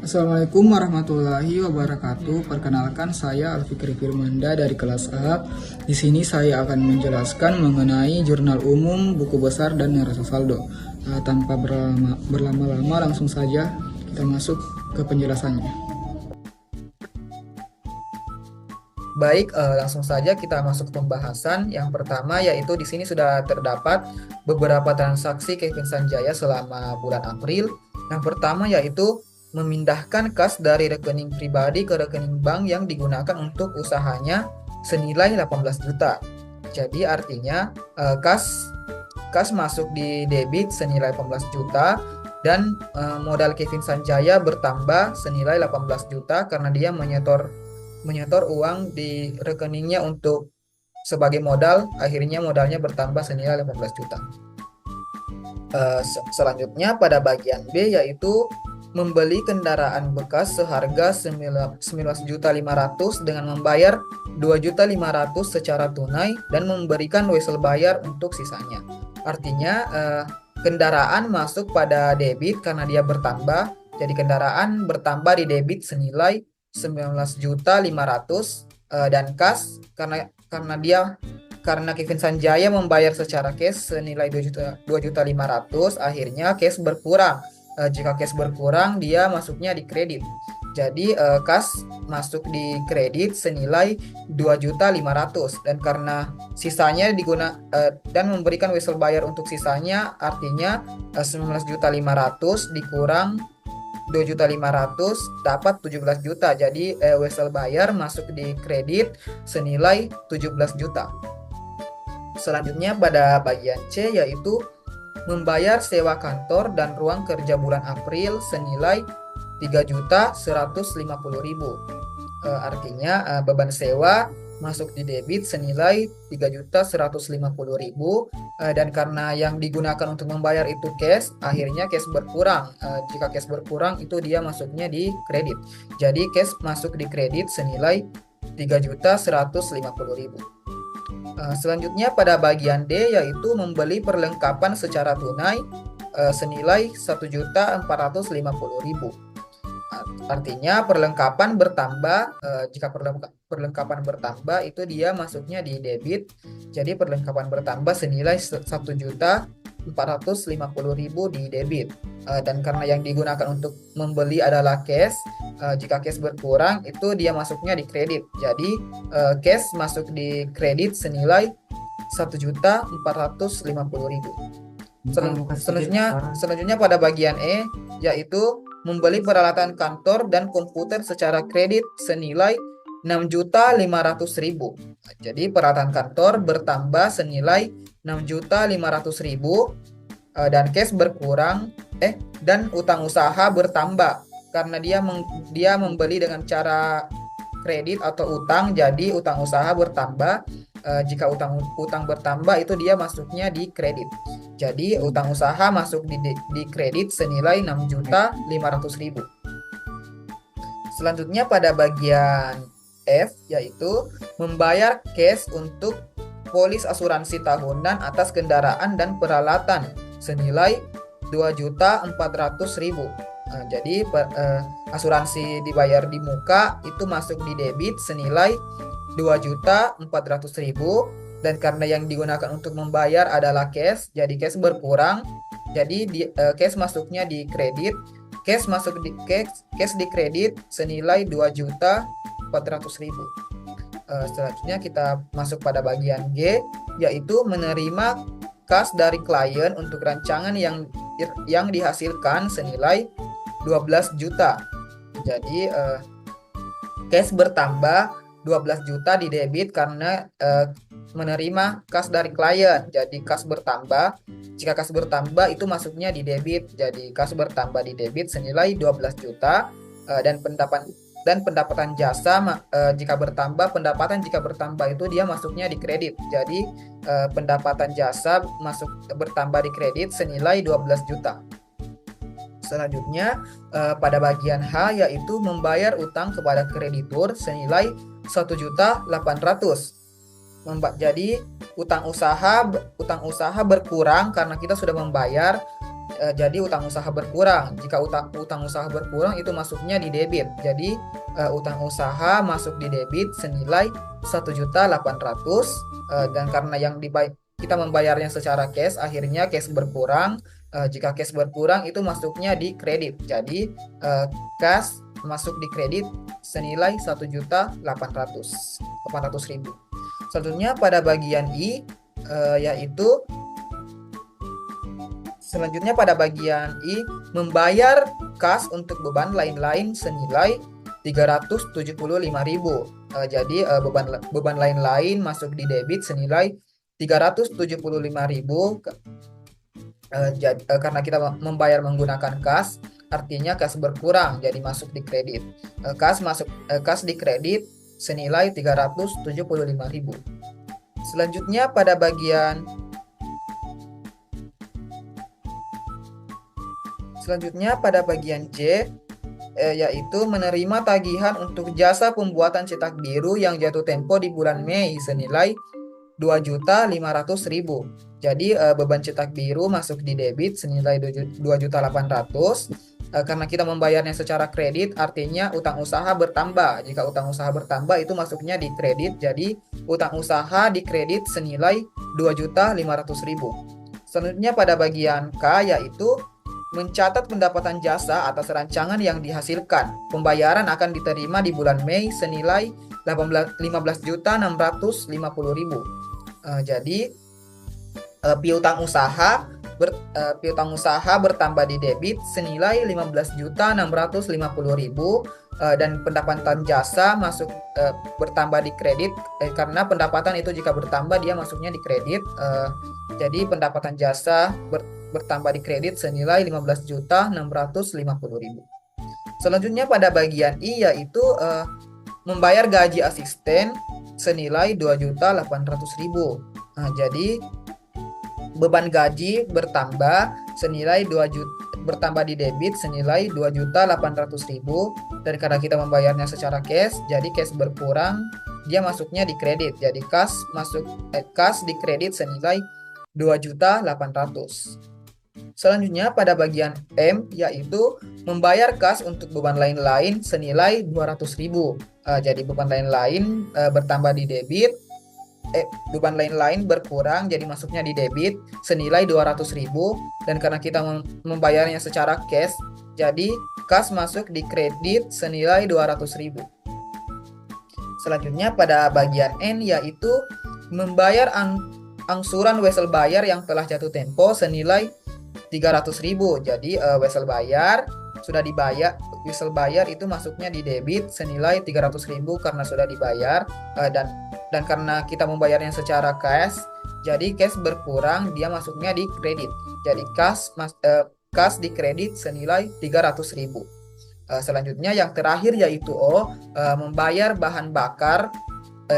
Assalamualaikum warahmatullahi wabarakatuh. Perkenalkan, saya Alfikri Firmanda dari kelas A. Di sini saya akan menjelaskan mengenai jurnal umum, buku besar, dan neraca saldo. Tanpa berlama-lama, langsung saja kita masuk ke penjelasannya. Baik, langsung saja kita masuk ke pembahasan. Yang pertama yaitu di sini sudah terdapat beberapa transaksi Kevin Sanjaya selama bulan April. Yang pertama yaitu memindahkan kas dari rekening pribadi ke rekening bank yang digunakan untuk usahanya senilai 18 juta. Jadi artinya kas masuk di debit senilai 18 juta dan modal Kevin Sanjaya bertambah senilai 18 juta karena dia menyetor uang di rekeningnya untuk sebagai modal, akhirnya modalnya bertambah senilai 18 juta. Selanjutnya pada bagian B yaitu membeli kendaraan bekas seharga 19.500.000 dengan membayar 2.500.000 secara tunai dan memberikan wesel bayar untuk sisanya. Artinya kendaraan masuk pada debit karena dia bertambah. Jadi kendaraan bertambah di debit senilai 19.500.000 dan kas karena Kevin Sanjaya membayar secara cash senilai 2.500.000, akhirnya cash berkurang. Jika cash berkurang, dia masuknya di kredit. Jadi kas masuk di kredit senilai 2.500.000 dan karena sisanya dan memberikan wesel bayar untuk sisanya, artinya 19.500.000 dikurang 2.500.000 dapat 17 juta. Jadi wesel bayar masuk di kredit senilai 17 juta. Selanjutnya pada bagian C yaitu membayar sewa kantor dan ruang kerja bulan April senilai 3.150.000. Artinya beban sewa masuk di debit senilai 3.150.000 dan karena yang digunakan untuk membayar itu cash, akhirnya cash berkurang. Jika cash berkurang itu dia masuknya di kredit. Jadi cash masuk di kredit senilai 3.150.000. Selanjutnya pada bagian D yaitu membeli perlengkapan secara tunai senilai 1.450.000. Artinya perlengkapan bertambah. Jika perlengkapan bertambah itu dia masuknya di debit. Jadi perlengkapan bertambah senilai 1.450.000 di debit. Dan karena yang digunakan untuk membeli adalah cash, jika cash berkurang itu dia masuknya di kredit. Jadi cash masuk di kredit senilai 1.450.000. Selanjutnya pada bagian E yaitu membeli peralatan kantor dan komputer secara kredit senilai 6.500.000. Jadi peralatan kantor bertambah senilai 6.500.000 dan cash berkurang dan utang usaha bertambah karena dia membeli dengan cara kredit atau utang, jadi utang usaha bertambah. Jika utang bertambah itu dia masuknya di kredit. Jadi utang usaha masuk di kredit senilai 6.500.000. Selanjutnya pada bagian F yaitu membayar cash untuk polis asuransi tahunan atas kendaraan dan peralatan senilai 2.400.000. Jadi asuransi dibayar di muka itu masuk di debit senilai 2.400.000 dan karena yang digunakan untuk membayar adalah cash, jadi cash berkurang. Jadi cash masuknya di kredit. Cash masuk di cash di kredit senilai 2.400.000. Selanjutnya kita masuk pada bagian G yaitu menerima kas dari klien untuk rancangan yang dihasilkan senilai 12 juta. Jadi cash bertambah 12 juta di debit karena menerima kas dari klien. Jadi kas bertambah. Jika kas bertambah itu masuknya di debit. Jadi kas bertambah di debit senilai 12 juta dan pendapatan jasa jika bertambah itu dia masuknya di kredit. Jadi pendapatan jasa bertambah di kredit senilai 12 juta. Selanjutnya pada bagian H yaitu membayar utang kepada kreditur senilai 1.800.000. Jadi utang usaha berkurang karena kita sudah membayar Jadi utang usaha berkurang. Jika utang usaha berkurang itu masuknya di debit. Jadi utang usaha masuk di debit senilai 1.800.000, dan karena kita membayarnya secara cash, akhirnya cash berkurang. Jika cash berkurang itu masuknya di kredit. Jadi cash masuk di kredit senilai 1.800.000. Selanjutnya pada bagian I, yaitu selanjutnya pada bagian I, membayar kas untuk beban lain-lain senilai 375.000. Jadi beban lain-lain masuk di debit senilai 375.000. Karena kita membayar menggunakan kas, artinya kas berkurang, jadi masuk di kredit. Kas di kredit senilai 375.000. Selanjutnya pada bagian J, yaitu menerima tagihan untuk jasa pembuatan cetak biru yang jatuh tempo di bulan Mei senilai 2.500.000. Jadi beban cetak biru masuk di debit senilai 2.800.000. Karena kita membayarnya secara kredit, artinya utang usaha bertambah. Jika utang usaha bertambah itu masuknya di kredit. Jadi utang usaha di kredit senilai 2.500.000. Selanjutnya pada bagian K, yaitu mencatat pendapatan jasa atas rancangan yang dihasilkan. Pembayaran akan diterima di bulan Mei senilai 15.650.000. Jadi piutang usaha bertambah di debit senilai 15.650.000, dan pendapatan jasa masuk bertambah di kredit, karena pendapatan itu jika bertambah dia masuknya di kredit. Jadi pendapatan jasa bertambah di kredit senilai 15.650.000. Selanjutnya pada bagian I, yaitu membayar gaji asisten senilai 2.800.000. Jadi beban gaji bertambah bertambah di debit senilai 2.800.000, dan karena kita membayarnya secara cash, jadi cash berkurang, dia masuknya di kredit. Jadi kas di kredit senilai 2.800.000. Selanjutnya pada bagian M, yaitu membayar kas untuk beban lain-lain senilai 200.000. Jadi beban lain-lain bertambah di debit, beban lain-lain berkurang, jadi masuknya di debit senilai 200.000, dan karena kita membayarnya secara cash, jadi kas masuk di kredit senilai 200.000. Selanjutnya pada bagian N, yaitu membayar angsuran wesel bayar yang telah jatuh tempo senilai 300.000. Jadi wesel bayar sudah dibayar, wesel bayar itu masuknya di debit senilai 300.000 karena sudah dibayar, dan karena kita membayarnya secara cash, jadi cash berkurang, dia masuknya di kredit. Jadi kas di kredit senilai 300.000. Selanjutnya yang terakhir yaitu O, membayar bahan bakar,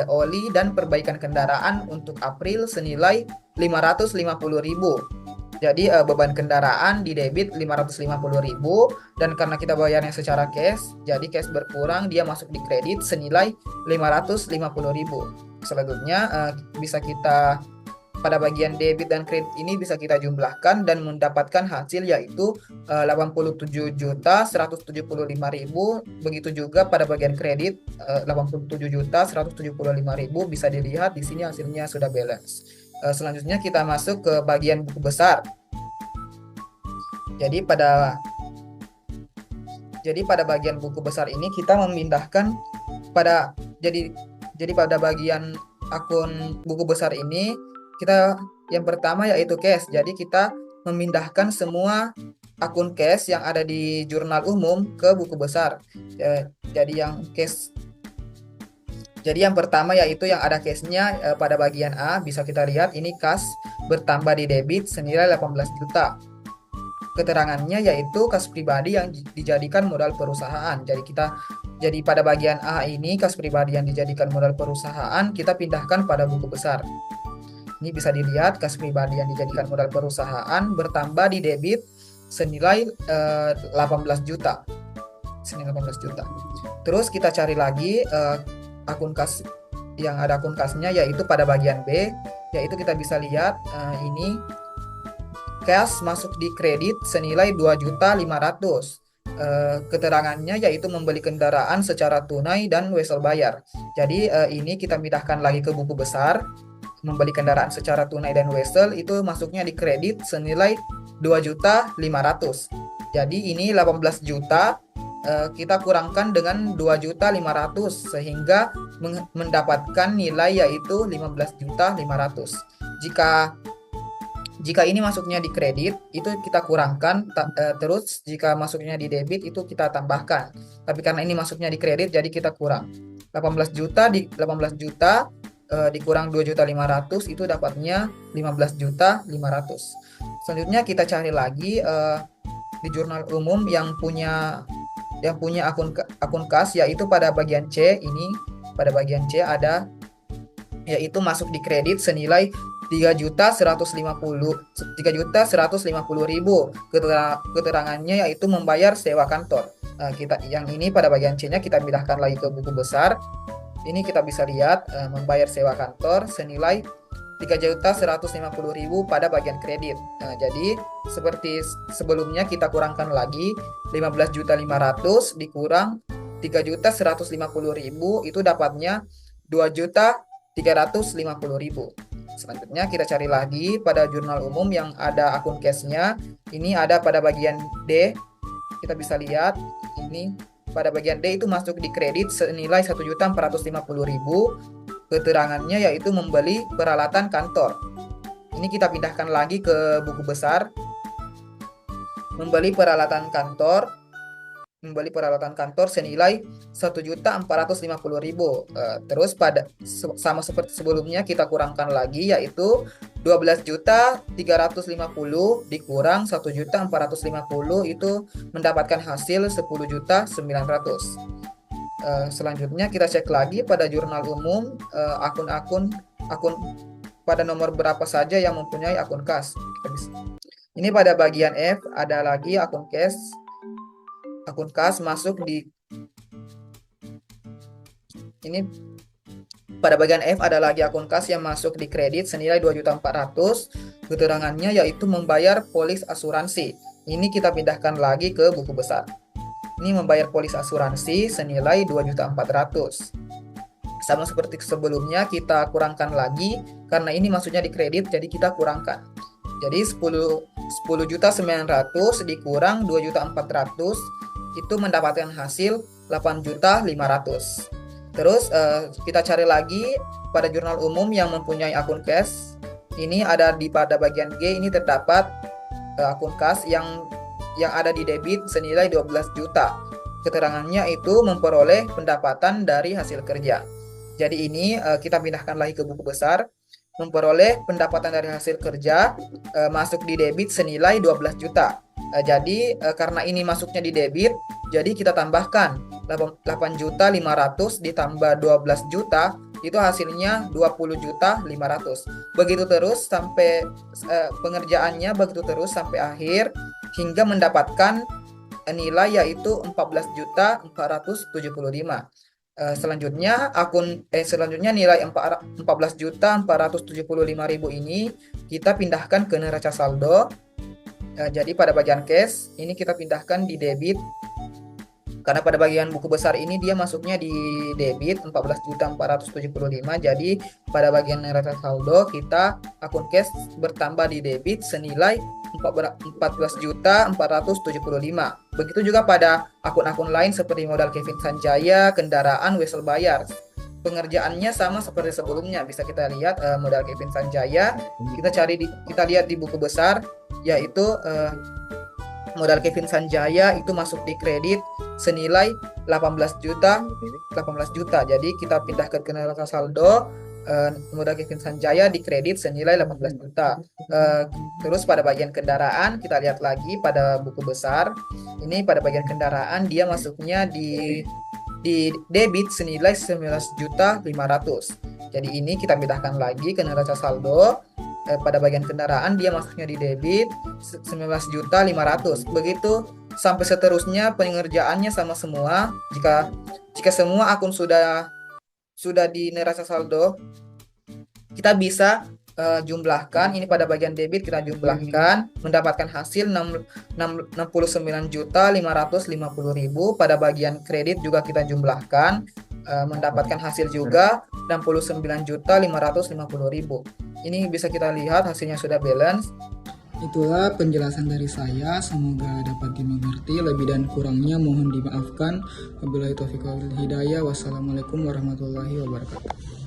oli dan perbaikan kendaraan untuk April senilai 550.000. Jadi beban kendaraan di debit 550.000, dan karena kita bayarnya secara cash, jadi cash berkurang, dia masuk di kredit senilai 550.000. Selanjutnya bisa kita pada bagian debit dan kredit ini bisa kita jumlahkan dan mendapatkan hasil yaitu 87.175.000. Begitu juga pada bagian kredit 87.175.000, bisa dilihat di sini hasilnya sudah balance. Selanjutnya kita masuk ke bagian buku besar. Jadi pada bagian buku besar ini kita memindahkan pada bagian akun buku besar ini, kita yang pertama yaitu cash. Jadi kita memindahkan semua akun cash yang ada di jurnal umum ke buku besar. Jadi yang pertama yaitu yang ada cashnya pada bagian A, bisa kita lihat ini kas bertambah di debit senilai 18 juta. Keterangannya yaitu kas pribadi yang dijadikan modal perusahaan. Jadi pada bagian A ini kas pribadi yang dijadikan modal perusahaan kita pindahkan pada buku besar. Ini bisa dilihat kas pribadi yang dijadikan modal perusahaan bertambah di debit senilai 18 juta. Terus kita cari lagi akun kas yang ada akun kasnya, yaitu pada bagian B, yaitu kita bisa lihat ini cash masuk di kredit senilai 2.500.000. Keterangannya yaitu membeli kendaraan secara tunai dan wesel bayar. Jadi ini kita pindahkan lagi ke buku besar. Membeli kendaraan secara tunai dan wesel itu masuknya di kredit senilai 2.500.000. Jadi ini 18 juta kita kurangkan dengan 2.500.000 sehingga mendapatkan nilai yaitu 15.500.000. Jika ini masuknya di kredit, itu kita kurangkan, terus jika masuknya di debit, itu kita tambahkan. Tapi karena ini masuknya di kredit, jadi kita kurang. 18 juta dikurang 2.500.000, itu dapatnya 15.500.000. Selanjutnya kita cari lagi di jurnal umum yang punya akun kas, yaitu pada bagian C ini. Pada bagian C ada yaitu masuk di kredit senilai 3.150.000. Keterangannya yaitu membayar sewa kantor. Yang ini pada bagian C-nya kita pindahkan lagi ke buku besar. Ini kita bisa lihat membayar sewa kantor senilai 3.150.000 pada bagian kredit. Jadi seperti sebelumnya kita kurangkan lagi 15.500.000 dikurang 3.150.000, itu dapatnya 2.350.000. Selanjutnya kita cari lagi pada jurnal umum yang ada akun cashnya. Ini ada pada bagian D. Kita bisa lihat ini pada bagian D itu masuk di kredit senilai 1.450.000. Keterangannya yaitu membeli peralatan kantor. Ini kita pindahkan lagi ke buku besar. Membeli peralatan kantor senilai 1.450.000. Terus sama seperti sebelumnya kita kurangkan lagi yaitu 12.350.000 dikurang 1.450.000, itu mendapatkan hasil 10.900.000. Selanjutnya kita cek lagi pada jurnal umum akun pada nomor berapa saja yang mempunyai akun kas. Ini pada bagian F ada lagi akun kas masuk di ini. Pada bagian F ada lagi akun kas yang masuk di kredit senilai 2.400.000. Keterangannya yaitu membayar polis asuransi. Ini kita pindahkan lagi ke buku besar. Ini membayar polis asuransi senilai 2.400.000. Sama seperti sebelumnya kita kurangkan lagi karena ini masuknya di kredit, jadi kita kurangkan. Jadi 10.900.000 dikurang 2.400.000 itu mendapatkan hasil 8.500.000. Terus kita cari lagi pada jurnal umum yang mempunyai akun cash. Ini ada pada bagian G, ini terdapat akun kas yang ada di debit senilai 12 juta. Keterangannya itu memperoleh pendapatan dari hasil kerja. Jadi ini kita pindahkan lagi ke buku besar. Memperoleh pendapatan dari hasil kerja masuk di debit senilai 12 juta. Jadi karena ini masuknya di debit, jadi kita tambahkan 8.500.000 ditambah 12 juta, itu hasilnya 20.500.000. Begitu terus sampai pengerjaannya begitu terus sampai akhir hingga mendapatkan nilai yaitu 14.475. Selanjutnya nilai 14.475.000 ini kita pindahkan ke neraca saldo. Jadi pada bagian cash ini kita pindahkan di debit. Karena pada bagian buku besar ini dia masuknya di debit 14.475. Jadi pada bagian neraca saldo kita akun cash bertambah di debit senilai 14.475. Begitu juga pada akun-akun lain seperti modal Kevin Sanjaya, kendaraan, wesel bayar. Pengerjaannya sama seperti sebelumnya. Bisa kita lihat modal Kevin Sanjaya. Kita lihat di buku besar yaitu modal Kevin Sanjaya itu masuk di kredit senilai 18 juta. Jadi kita pindahkan ke neraca saldo. Modal Kevin Sanjaya di kredit senilai 18 juta. Terus pada bagian kendaraan kita lihat lagi pada buku besar. Ini pada bagian kendaraan dia masuknya di debit senilai 19.500.000. Jadi ini kita pindahkan lagi ke neraca saldo. Pada bagian kendaraan dia masuknya di debit 19.500.000. Begitu sampai seterusnya pengerjaannya sama semua. Jika semua akun sudah di neraca saldo, kita bisa jumlahkan, ini pada bagian debit kita jumlahkan, mendapatkan hasil 69.550.000. Pada bagian kredit juga kita jumlahkan, mendapatkan hasil juga 69.550.000. Ini bisa kita lihat hasilnya sudah balance. Itulah penjelasan dari saya, semoga dapat dimengerti. Lebih dan kurangnya mohon dimaafkan. Wabillahi taufiq wal hidayah. Wassalamualaikum warahmatullahi wabarakatuh.